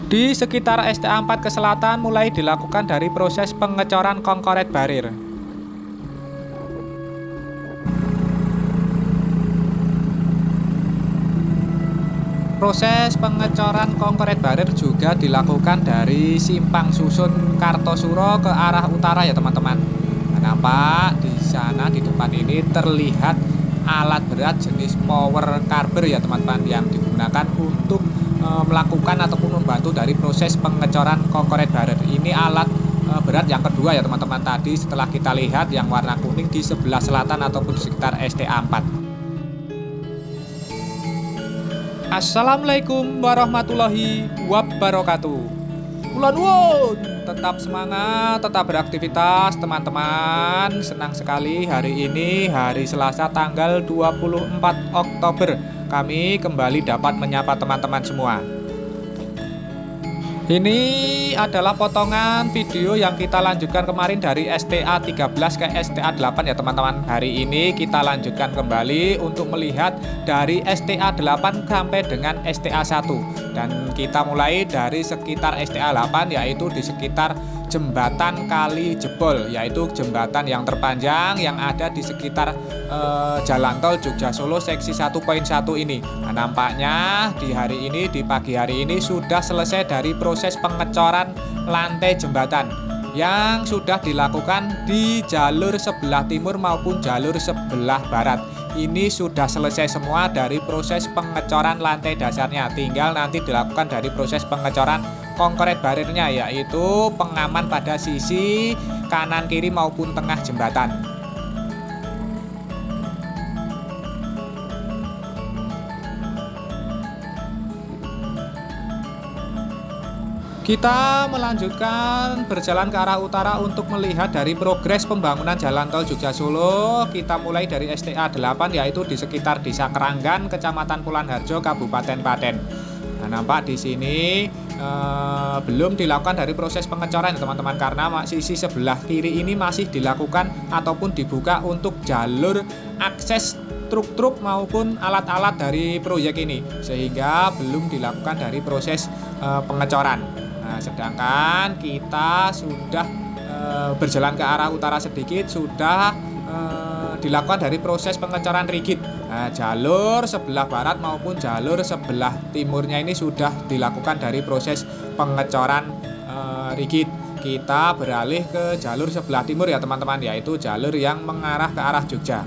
Di sekitar STA 4 ke selatan mulai dilakukan dari proses pengecoran concrete barrier. Proses pengecoran concrete barrier juga dilakukan dari Simpang Susun Kartosuro ke arah utara ya teman-teman. Nah, nampak di sana di depan ini terlihat alat berat jenis power carber ya teman-teman yang digunakan untuk melakukan ataupun membantu dari proses pengecoran concrete barrier. Ini alat berat yang kedua ya teman-teman, tadi setelah kita lihat yang warna kuning di sebelah selatan ataupun di sekitar STA 4. Assalamualaikum warahmatullahi wabarakatuh. Kulon won, tetap semangat, tetap beraktivitas teman-teman. Senang sekali hari ini hari Selasa tanggal 24 Oktober kami kembali dapat menyapa teman-teman semua. Ini adalah potongan video yang kita lanjutkan kemarin dari STA 13 ke STA 8 ya teman-teman. Hari ini kita lanjutkan kembali untuk melihat dari STA 8 sampai dengan STA 1. Dan kita mulai dari sekitar STA 8 yaitu di sekitar jembatan Kali Jebol, yaitu jembatan yang terpanjang yang ada di sekitar jalan tol Jogja Solo seksi 1.1 ini. Nah, nampaknya di hari ini, di pagi hari ini sudah selesai dari proses pengecoran lantai jembatan yang sudah dilakukan di jalur sebelah timur maupun jalur sebelah barat. Ini sudah selesai semua dari proses pengecoran lantai dasarnya, tinggal nanti dilakukan dari proses pengecoran concrete barrier-nya, yaitu pengaman pada sisi kanan kiri maupun tengah jembatan. Kita melanjutkan berjalan ke arah utara untuk melihat dari progres pembangunan jalan tol Jogja Solo. Kita mulai dari STA 8 yaitu di sekitar Desa Keranggan, Kecamatan Pulanharjo, Kabupaten Klaten. Nah, nampak di sini belum dilakukan dari proses pengecoran teman-teman, karena sisi sebelah kiri ini masih dilakukan ataupun dibuka untuk jalur akses truk-truk maupun alat-alat dari proyek ini, sehingga belum dilakukan dari proses pengecoran. Nah, sedangkan kita sudah berjalan ke arah utara sedikit, sudah dilakukan dari proses pengecoran rigid. Nah, jalur sebelah barat maupun jalur sebelah timurnya ini sudah dilakukan dari proses pengecoran rigid. Kita beralih ke jalur sebelah timur ya teman-teman, yaitu jalur yang mengarah ke arah Jogja.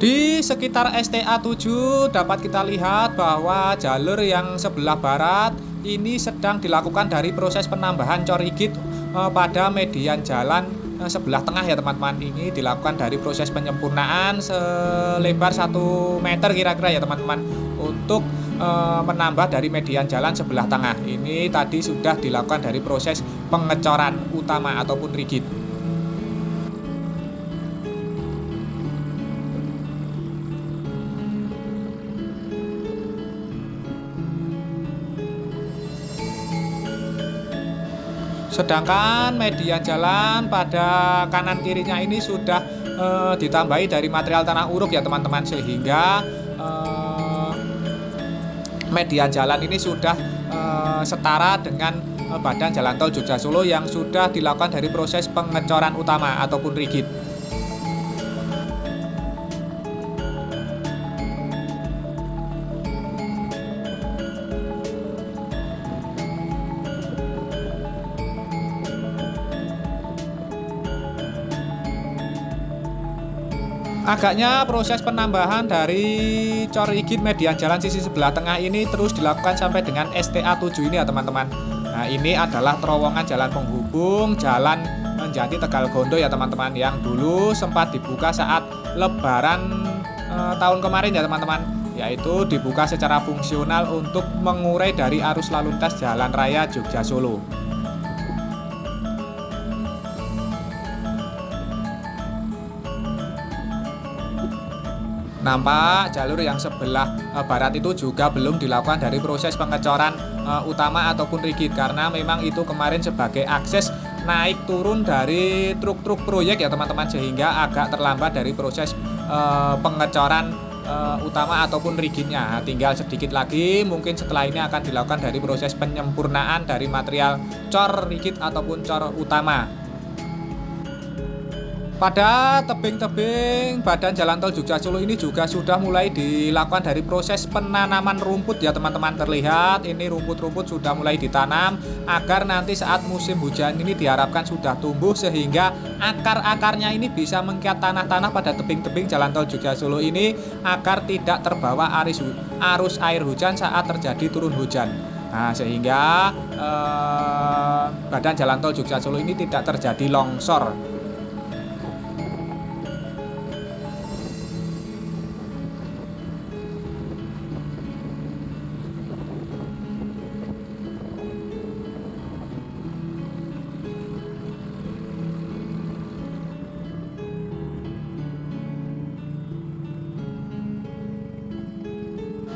Di sekitar STA 7 dapat kita lihat bahwa jalur yang sebelah barat ini sedang dilakukan dari proses penambahan cor rigid pada median jalan sebelah tengah ya teman-teman. Ini dilakukan dari proses penyempurnaan selebar 1 meter kira-kira ya teman-teman, untuk menambah dari median jalan sebelah tengah. Ini tadi sudah dilakukan dari proses pengecoran utama ataupun rigid. Sedangkan median jalan pada kanan kirinya ini sudah ditambahi dari material tanah uruk ya teman-teman, sehingga median jalan ini sudah setara dengan badan jalan tol Jogja Solo yang sudah dilakukan dari proses pengecoran utama ataupun rigid. Agaknya proses penambahan dari cor rigid median jalan sisi sebelah tengah ini terus dilakukan sampai dengan STA 7 ini ya teman-teman. Nah, ini adalah terowongan jalan penghubung jalan Menjati Tegal Gondo ya teman-teman, yang dulu sempat dibuka saat Lebaran tahun kemarin ya teman-teman, yaitu dibuka secara fungsional untuk mengurai dari arus lalu lintas jalan raya Jogja Solo. Nampak jalur yang sebelah barat itu juga belum dilakukan dari proses pengecoran utama ataupun rigid, karena memang itu kemarin sebagai akses naik turun dari truk-truk proyek ya teman-teman, sehingga agak terlambat dari proses pengecoran utama ataupun rigidnya. Nah, tinggal sedikit lagi, mungkin setelah ini akan dilakukan dari proses penyempurnaan dari material cor rigid ataupun cor utama. Pada tebing-tebing badan jalan tol Jogja Solo ini juga sudah mulai dilakukan dari proses penanaman rumput ya teman-teman. Terlihat ini rumput-rumput sudah mulai ditanam agar nanti saat musim hujan ini diharapkan sudah tumbuh, sehingga akar-akarnya ini bisa mengikat tanah-tanah pada tebing-tebing jalan tol Jogja Solo ini agar tidak terbawa arus air hujan saat terjadi turun hujan. Nah, sehingga badan jalan tol Jogja Solo ini tidak terjadi longsor.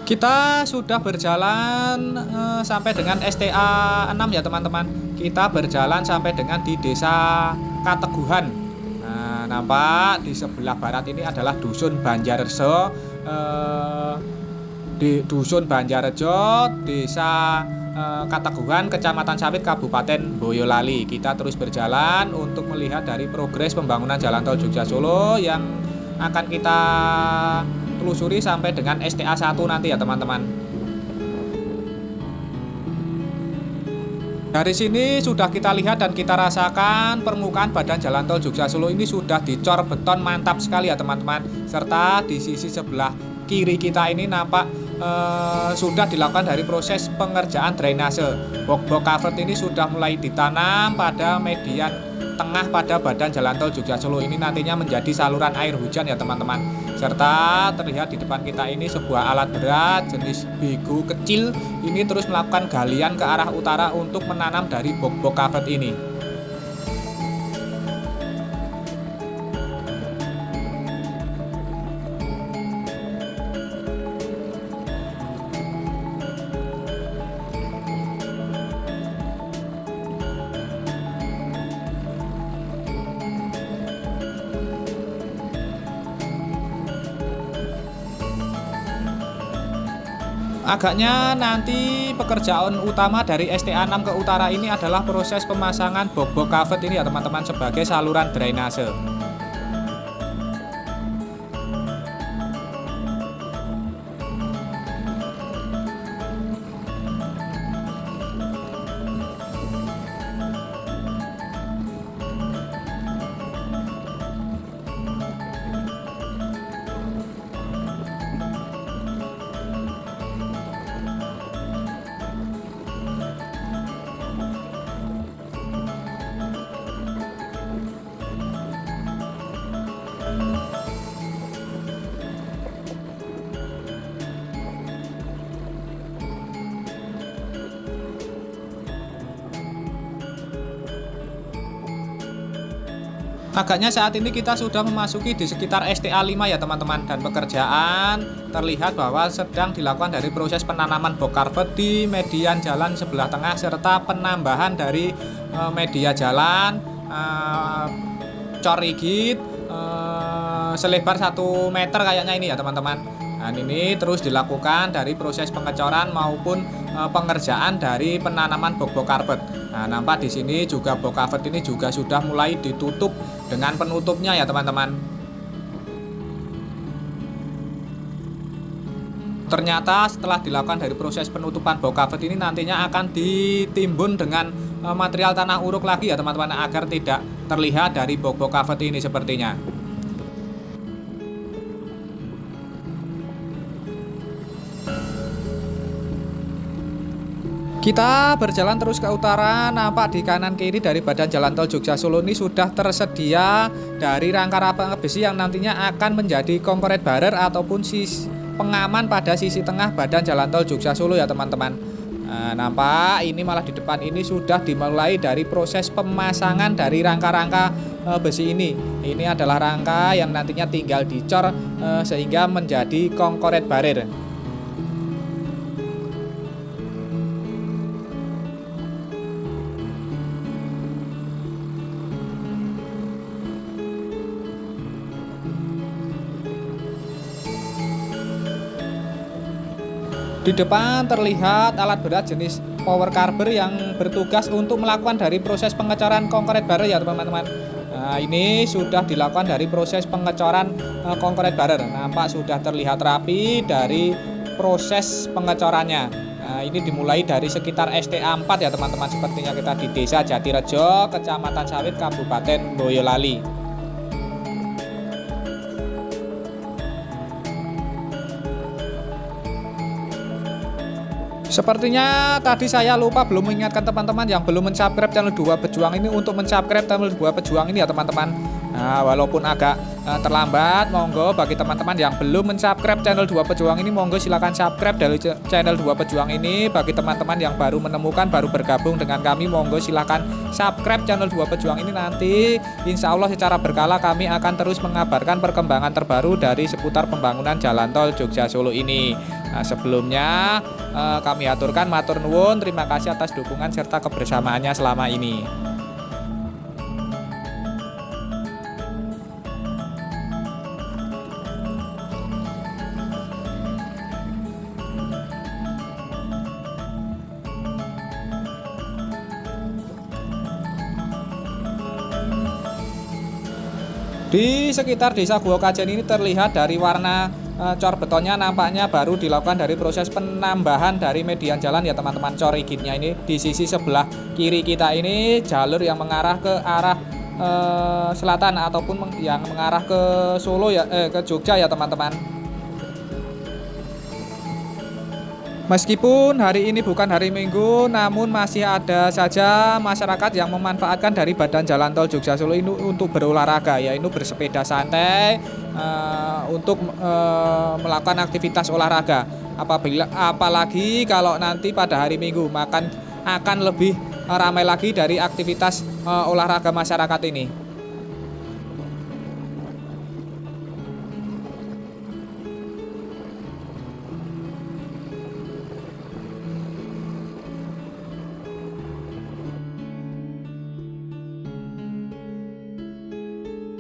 Kita sudah berjalan sampai dengan STA 6 ya teman-teman. Kita berjalan sampai dengan di Desa Kateguhan. Nah, nampak di sebelah barat ini adalah Dusun Banjarrejo, di Dusun Banjarrejo, Desa Kateguhan, Kecamatan Sawit, Kabupaten Boyolali. Kita terus berjalan untuk melihat dari progres pembangunan jalan tol Jogja Solo yang akan kita telusuri sampai dengan STA 1 nanti ya teman-teman. Dari sini sudah kita lihat dan kita rasakan permukaan badan jalan tol Jogja Solo ini sudah dicor beton mantap sekali ya teman-teman. Serta di sisi sebelah kiri kita ini nampak sudah dilakukan dari proses pengerjaan drainase. Box-box culvert ini sudah mulai ditanam pada median tengah pada badan jalan tol Jogja Solo ini, nantinya menjadi saluran air hujan ya teman-teman. Serta terlihat di depan kita ini sebuah alat berat jenis bego kecil ini terus melakukan galian ke arah utara untuk menanam dari box-box culvert ini. Agaknya nanti pekerjaan utama dari STA 6 ke utara ini adalah proses pemasangan box-box culvert ini ya teman-teman sebagai saluran drainase. Agaknya saat ini kita sudah memasuki di sekitar STA 5 ya teman-teman, dan pekerjaan terlihat bahwa sedang dilakukan dari proses penanaman box culvert di median jalan sebelah tengah serta penambahan dari media jalan cor rigid selebar 1 meter kayaknya ini ya teman-teman. Dan ini terus dilakukan dari proses pengecoran maupun pengerjaan dari penanaman box-box culvert. Nah, nampak di sini juga box culvert ini juga sudah mulai ditutup dengan penutupnya ya teman-teman. Ternyata setelah dilakukan dari proses penutupan box culvert ini nantinya akan ditimbun dengan material tanah uruk lagi ya teman-teman, agar tidak terlihat dari box-box culvert ini sepertinya. Kita berjalan terus ke utara, nampak di kanan kiri dari badan jalan tol Jogja Solo ini sudah tersedia dari rangka besi yang nantinya akan menjadi concrete barrier ataupun pengaman pada sisi tengah badan jalan tol Jogja Solo ya teman-teman. Nah, nampak ini malah di depan ini sudah dimulai dari proses pemasangan dari rangka-rangka besi ini. Ini adalah rangka yang nantinya tinggal dicor sehingga menjadi concrete barrier. Di depan terlihat alat berat jenis power carber yang bertugas untuk melakukan dari proses pengecoran concrete barrier ya teman-teman. Nah, ini sudah dilakukan dari proses pengecoran concrete barrier. Nampak sudah terlihat rapi dari proses pengecorannya. Nah, ini dimulai dari sekitar STA 4 ya teman-teman. Sepertinya kita di Desa Jatirejo, Kecamatan Sawit, Kabupaten Boyolali. Sepertinya tadi saya lupa belum mengingatkan teman-teman yang belum mensubscribe channel 2 Pejuang ini untuk mensubscribe channel 2 Pejuang ini ya teman-teman. Nah, walaupun agak terlambat, monggo bagi teman-teman yang belum mensubscribe channel 2 Pejuang ini, monggo silahkan subscribe dari channel 2 Pejuang ini. Bagi teman-teman yang baru menemukan, baru bergabung dengan kami, monggo silahkan subscribe channel 2 Pejuang ini. Nanti insya Allah secara berkala kami akan terus mengabarkan perkembangan terbaru dari seputar pembangunan jalan tol Jogja Solo ini. Nah, sebelumnya kami aturkan matur nuwun, terima kasih atas dukungan serta kebersamaannya selama ini. Di sekitar Desa Guo Kajen ini terlihat dari warna cor betonnya nampaknya baru dilakukan dari proses penambahan dari median jalan ya teman-teman. Cor rigidnya ini di sisi sebelah kiri kita ini jalur yang mengarah ke arah selatan ataupun yang mengarah ke Solo ya, ke Jogja ya teman-teman. Meskipun hari ini bukan hari Minggu, namun masih ada saja masyarakat yang memanfaatkan dari badan jalan tol Jogja Solo ini untuk berolahraga, yaitu bersepeda santai untuk melakukan aktivitas olahraga. Apalagi kalau nanti pada hari Minggu akan lebih ramai lagi dari aktivitas olahraga masyarakat ini.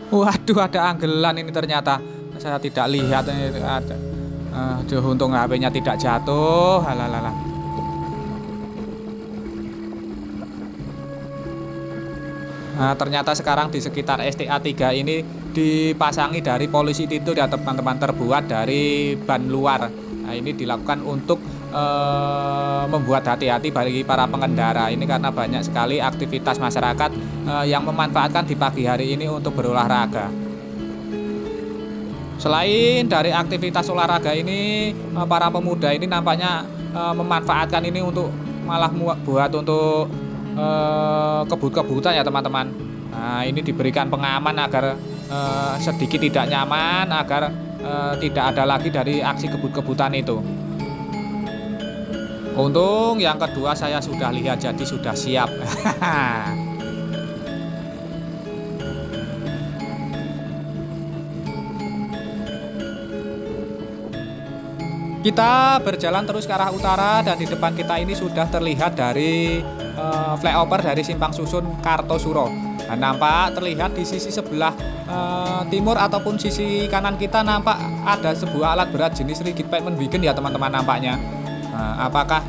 Waduh, ada anggelan ini ternyata. Saya tidak lihat ini ada. Aduh, untung HP-nya tidak jatuh. Halalala. Nah, ternyata sekarang di sekitar STA 3 ini dipasangi dari polisi tidur ya teman-teman, terbuat dari ban luar. Nah, ini dilakukan untuk membuat hati-hati bagi para pengendara ini karena banyak sekali aktivitas masyarakat yang memanfaatkan di pagi hari ini untuk berolahraga. Selain dari aktivitas olahraga ini, para pemuda ini nampaknya memanfaatkan ini untuk malah buat untuk kebut-kebutan ya teman-teman. Nah, ini diberikan pengaman agar sedikit tidak nyaman, agar tidak ada lagi dari aksi kebut-kebutan itu. Untung yang kedua saya sudah lihat, jadi sudah siap. Kita berjalan terus ke arah utara dan di depan kita ini sudah terlihat dari flyover dari Simpang Susun Kartosuro. Nah, nampak terlihat di sisi sebelah timur ataupun sisi kanan kita nampak ada sebuah alat berat jenis rigid pavement wagon ya teman-teman nampaknya. Nah, apakah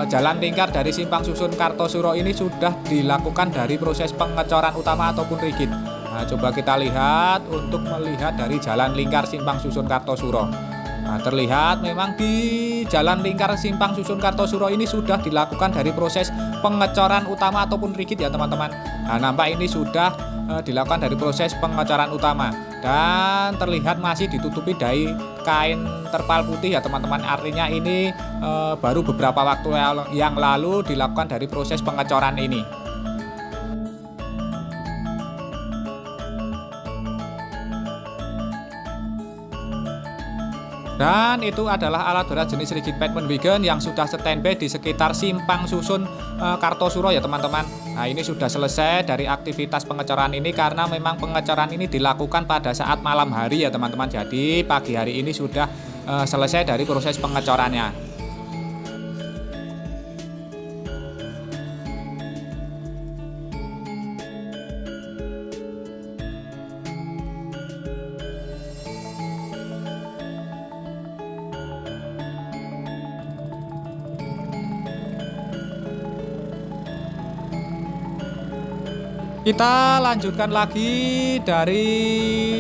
jalan lingkar dari Simpang Susun Kartosuro ini sudah dilakukan dari proses pengecoran utama ataupun rigid? Nah, coba kita lihat untuk melihat dari jalan lingkar Simpang Susun Kartosuro. Nah, terlihat memang di jalan lingkar Simpang Susun Kartosuro ini sudah dilakukan dari proses pengecoran utama ataupun rigid ya teman-teman. Nah, nampak ini sudah dilakukan dari proses pengecoran utama dan terlihat masih ditutupi dari kain terpal putih ya teman-teman. Artinya ini baru beberapa waktu yang lalu dilakukan dari proses pengecoran ini. Dan itu adalah alat berat jenis rigid pavement wagon yang sudah standby di sekitar simpang susun Kartosuro ya teman-teman. Nah ini sudah selesai dari aktivitas pengecoran ini karena memang pengecoran ini dilakukan pada saat malam hari ya teman-teman. Jadi pagi hari ini sudah selesai dari proses pengecorannya. Kita lanjutkan lagi dari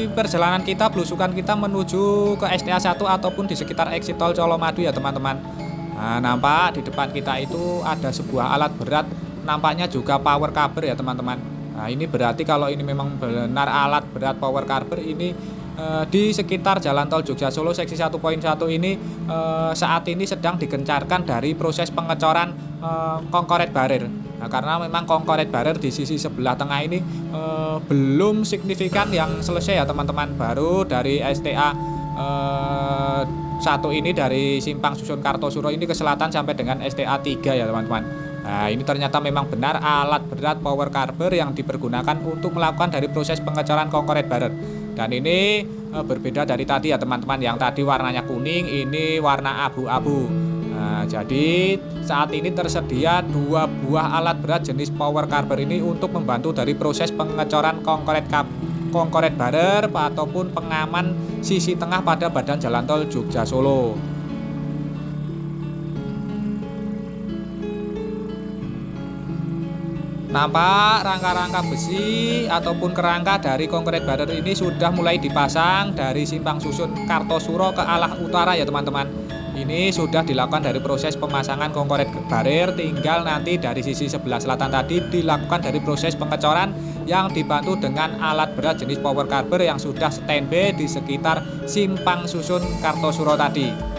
perjalanan kita, belusukan kita menuju ke STA 1 ataupun di sekitar exit tol Colomadu ya teman-teman. Nah, nampak di depan kita itu ada sebuah alat berat, nampaknya juga power carber ya teman-teman. Nah ini berarti kalau ini memang benar alat berat power carber ini di sekitar jalan tol Jogja Solo seksi 1.1 ini saat ini sedang digencarkan dari proses pengecoran concrete barrier. Nah, karena memang concrete barrier di sisi sebelah tengah ini belum signifikan yang selesai ya teman-teman. Baru dari STA 1 ini dari simpang susun Kartosuro ini ke selatan sampai dengan STA 3 ya teman-teman. Nah ini ternyata memang benar alat berat power carber yang dipergunakan untuk melakukan dari proses pengecoran concrete barrier. Dan ini berbeda dari tadi ya teman-teman, yang tadi warnanya kuning, ini warna abu-abu. Nah, jadi saat ini tersedia 2 buah alat berat jenis power carber ini untuk membantu dari proses pengecoran concrete barrier ataupun pengaman sisi tengah pada badan jalan tol Jogja Solo. Nampak rangka-rangka besi ataupun kerangka dari concrete barrier ini sudah mulai dipasang dari simpang susun Kartosuro ke arah utara ya teman-teman. Ini sudah dilakukan dari proses pemasangan concrete barrier, tinggal nanti dari sisi sebelah selatan tadi dilakukan dari proses pengecoran yang dibantu dengan alat berat jenis power carber yang sudah standby di sekitar simpang susun Kartosuro tadi.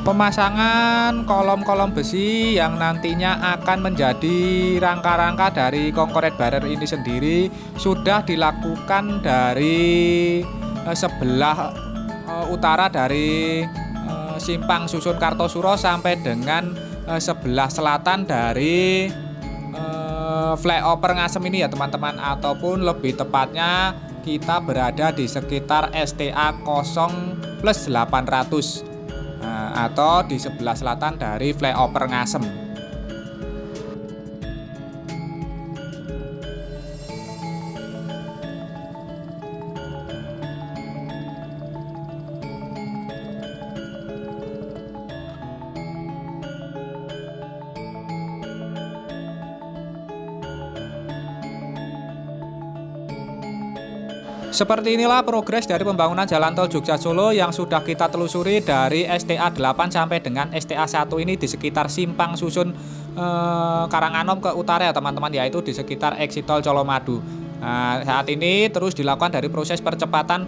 Pemasangan kolom-kolom besi yang nantinya akan menjadi rangka-rangka dari concrete barrier ini sendiri sudah dilakukan dari sebelah utara dari simpang susun Kartosuro sampai dengan sebelah selatan dari flyover Ngasem ini ya teman-teman, ataupun lebih tepatnya kita berada di sekitar STA 0+800. Atau di sebelah selatan dari flyover Ngasem. Seperti inilah progres dari pembangunan jalan tol Jogja Solo yang sudah kita telusuri dari STA 8 sampai dengan STA 1 ini di sekitar simpang susun Karanganom ke utara ya teman-teman, yaitu di sekitar exit tol Colomadu. Nah, saat ini terus dilakukan dari proses percepatan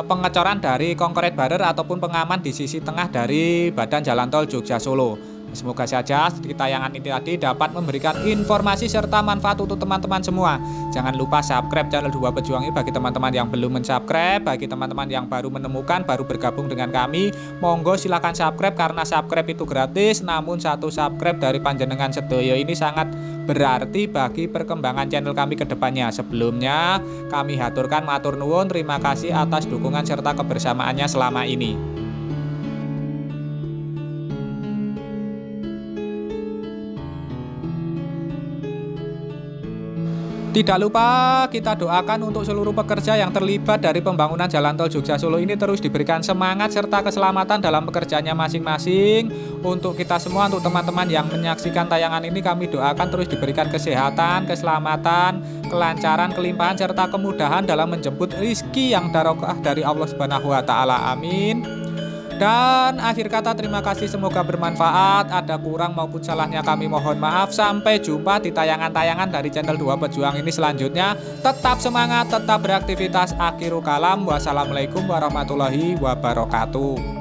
pengecoran dari concrete barrier ataupun pengaman di sisi tengah dari badan jalan tol Jogja Solo. Semoga saja tayangan ini tadi dapat memberikan informasi serta manfaat untuk teman-teman semua. Jangan lupa subscribe channel Dua Pejuang ini bagi teman-teman yang belum mensubscribe. Bagi teman-teman yang baru menemukan, baru bergabung dengan kami, monggo silahkan subscribe karena subscribe itu gratis. Namun satu subscribe dari panjenengan sedoyo ini sangat berarti bagi perkembangan channel kami ke depannya. Sebelumnya kami haturkan matur nuwun, terima kasih atas dukungan serta kebersamaannya selama ini. Tidak lupa kita doakan untuk seluruh pekerja yang terlibat dari pembangunan Jalan Tol Jogja Solo ini terus diberikan semangat serta keselamatan dalam pekerjaannya masing-masing. Untuk kita semua, untuk teman-teman yang menyaksikan tayangan ini, kami doakan terus diberikan kesehatan, keselamatan, kelancaran, kelimpahan serta kemudahan dalam menjemput rezeki yang barokah dari Allah Subhanahu wa taala. Amin. Dan akhir kata, terima kasih, semoga bermanfaat. Ada kurang maupun salahnya kami mohon maaf. Sampai jumpa di tayangan-tayangan dari channel Dua Pejuang ini selanjutnya. Tetap semangat, tetap beraktivitas. Akhirul kalam, wassalamualaikum warahmatullahi wabarakatuh.